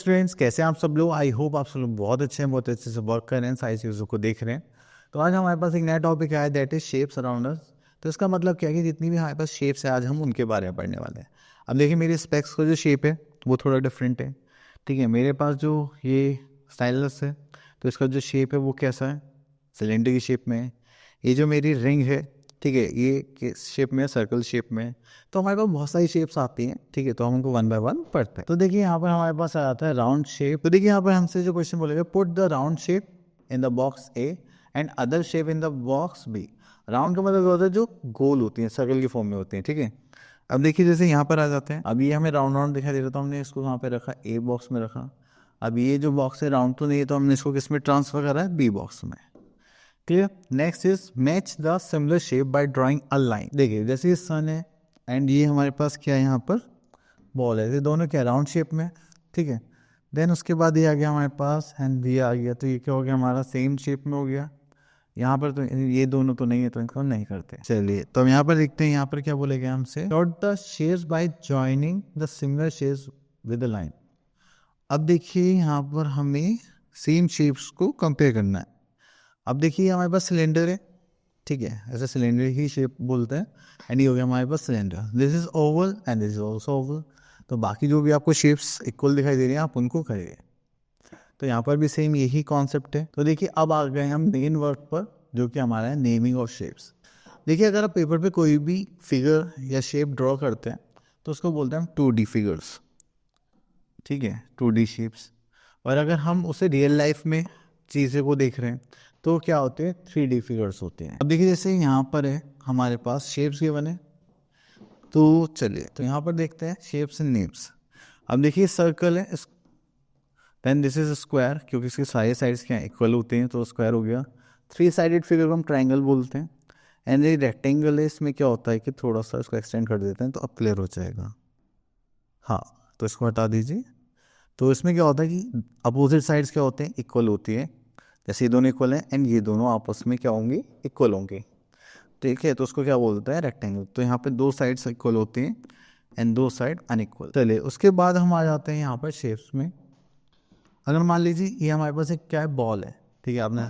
Students, कैसे हैं आप सब लोग? आई होप आप सब लोग बहुत अच्छे हैं, बहुत अच्छे से वर्क कर रहे हैं, सारी चीज़ों को देख रहे हैं। तो आज हमारे पास एक नया टॉपिक है, that is shapes around us. तो इसका मतलब क्या है कि जितनी भी हमारे पास शेप्स है आज हम उनके बारे में पढ़ने वाले हैं। अब देखिए मेरी स्पेक्स का जो शेप है वो थोड़ा डिफरेंट है। ठीक है, मेरे पास जो ये स्टाइलस है तो इसका जो शेप है वो कैसा है, सिलेंडर की शेप में है। ये जो मेरी रिंग है, ठीक है, ये शेप में, सर्कल शेप में। तो हमारे पास बहुत सारी शेप्स आती हैं, ठीक है, तो हम उनको वन बाय वन पढ़ते हैं। तो देखिए यहाँ पर हमारे पास आ जाता है राउंड शेप। तो देखिए यहाँ पर हमसे जो क्वेश्चन बोलेगा, put the round shape in the box A and other shape in the box B. Round का मतलब होता है जो गोल होती है, सर्कल की फॉर्म में होती है, ठीक है। अब देखिए जैसे यहाँ पर आ जाते हैं, अब ये हमें राउंड राउंड दिखाई दे रहा, तो हमने इसको वहाँ पे रखा, ए बॉक्स में रखा। अब ये जो बॉक्स है राउंड तो नहीं है, तो हमने इसको किस में ट्रांसफर करा है, बी बॉक्स में। Clear. Next is match the similar shape by drawing a line. देखिए जैसे ये सन है एंड ये हमारे पास क्या है, यहाँ पर बॉल है, ये दोनों क्या राउंड शेप में, ठीक है। देन उसके बाद ये आ गया हमारे पास एंड ये आ गया, तो ये क्या हो गया हमारा, सेम शेप में हो गया। यहाँ पर तो ये दोनों तो नहीं है, तो इनको नहीं करते। चलिए तो हम यहाँ पर देखते हैं, यहाँ पर क्या बोलेगा हमसे, dot the shapes bye joining the similar shapes with the line. अब देखिए यहाँ पर हमें सेम शेप्स को कंपेयर करना है। अब देखिए हमारे पास सिलेंडर है, ठीक है, ऐसे सिलेंडर की शेप बोलते हैं। एंड ये हो गया हमारे पास cylinder, this is oval and this is also oval. तो बाकी जो भी आपको शेप्स इक्वल दिखाई दे रही हैं आप उनको करिए। तो यहाँ पर भी सेम यही कॉन्सेप्ट है। तो देखिए अब आ गए हम मेन वर्क पर, जो कि हमारा है नेमिंग ऑफ शेप्स। देखिए अगर आप पेपर पे कोई भी फिगर या शेप ड्रॉ करते हैं तो उसको बोलते हैं हम 2D फिगर्स, ठीक है, 2D शेप्स। और अगर हम उसे रियल लाइफ में चीज़ें को देख रहे हैं तो क्या होते हैं, 3D फिगर्स होते हैं। अब देखिए जैसे यहाँ पर है हमारे पास शेप्स के बने, तो चलिए तो यहाँ पर देखते हैं शेप्स एंड नेम्स। अब देखिए सर्कल है, देन दिस इज स्क्वायर, क्योंकि इसके सारे साइड्स क्या इक्वल होते हैं तो स्क्वायर हो गया। 3 साइडेड फिगर को हम ट्राइंगल बोलते हैं। एंड ये रेक्टेंगल है, इसमें क्या होता है कि थोड़ा सा इसको एक्सटेंड कर देते हैं तो अब क्लियर हो जाएगा। हाँ, तो इसको हटा दीजिए। तो इसमें क्या होता है कि अपोजिट साइड्स क्या होते हैं, इक्वल होती है। जैसे ये दोनों इक्वल हैं एंड ये दोनों आपस में क्या होंगे, इक्वल होंगे, ठीक है, तो उसको क्या बोलता है, रेक्टेंगल। तो यहाँ पे 2 साइड्स इक्वल होती हैं एंड 2 साइड अनइक्वल। चलिए उसके बाद हम आ जाते हैं यहाँ पर शेप्स में। अगर मान लीजिए ये हमारे पास एक क्या है, बॉल है, ठीक है, आपने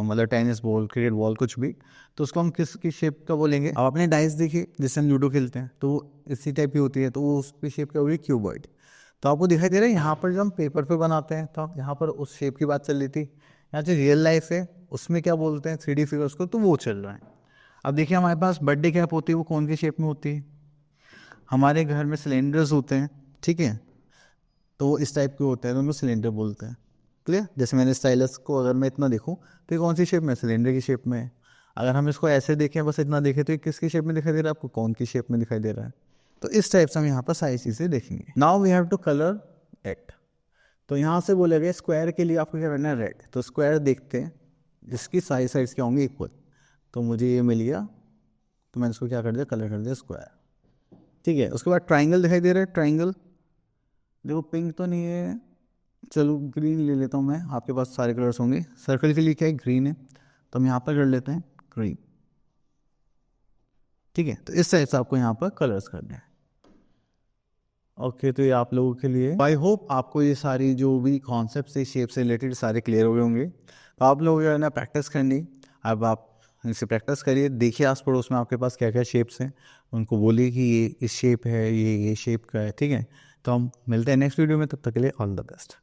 मतलब टेनिस बॉल, क्रिकेट बॉल, कुछ भी, तो उसको हम किसकी शेप का बोलेंगे। अब आपने डाइस देखिए जिससे हम लूडो खेलते हैं तो वो इसी टाइप की होती है, तो वो उसकी शेप क्या होगी, क्यूबॉइड। तो आपको दिखाई दे रहा है यहाँ पर जब हम पेपर पे बनाते हैं तो यहाँ पर उस शेप की बात चल रही थी। यहाँ जो रियल लाइफ है उसमें क्या बोलते हैं, 3D फिगर्स को, तो वो चल रहा है। अब देखिए हमारे पास बर्थडे कैप होती है, वो कौन सी शेप में होती है, हमारे घर में सिलेंडर्स होते हैं, ठीक है, तो वो इस टाइप के होते हैं, तो उनको सिलेंडर बोलते हैं। क्लियर। जैसे मैंने स्टाइलस को अगर मैं इतना देखूँ तो ये कौन सी शेप में, सिलेंडर की शेप में है। अगर हम इसको ऐसे देखें, बस इतना देखें, तो ये किसकी शेप में दिखाई दे रहा है आपको, कौन की शेप में दिखाई दे रहा है। तो इस टाइप से हम यहाँ पर सारी चीज़ें देखेंगे। Now we have to colour it. तो यहाँ से बोलेगा स्क्वायर के लिए आपको क्या करना है, रेड। तो स्क्वायर देखते हैं जिसकी सारी साइड्स क्या होंगी, इक्वल। तो मुझे ये मिल गया, तो मैंने इसको क्या कर दिया, कलर कर दिया स्क्वायर, ठीक है। उसके बाद ट्राइंगल दिखाई दे रहा है, ट्राइंगल देखो पिंक तो नहीं है, चलो ग्रीन ले लेता हूँ मैं, आपके पास सारे कलर्स होंगे। सर्कल के लिए क्या है, ग्रीन है, तो हम यहाँ पर कर लेते हैं ग्रीन, ठीक है। तो इस टाइप से आपको यहाँ पर कलर्स करने हैं। ओके, तो ये आप लोगों के लिए, आई होप आपको ये सारी जो भी कॉन्सेप्ट से शेप से रिलेटेड सारे क्लियर हो गए होंगे। तो आप लोगों को ना प्रैक्टिस करनी, अब आप इनसे प्रैक्टिस करिए, देखिए आस पड़ोस में आपके पास क्या क्या शेप्स हैं, उनको बोलिए कि ये इस शेप है, ये शेप का है, ठीक है। तो हम मिलते हैं नेक्स्ट वीडियो में, तब तक के लिए ऑल द बेस्ट।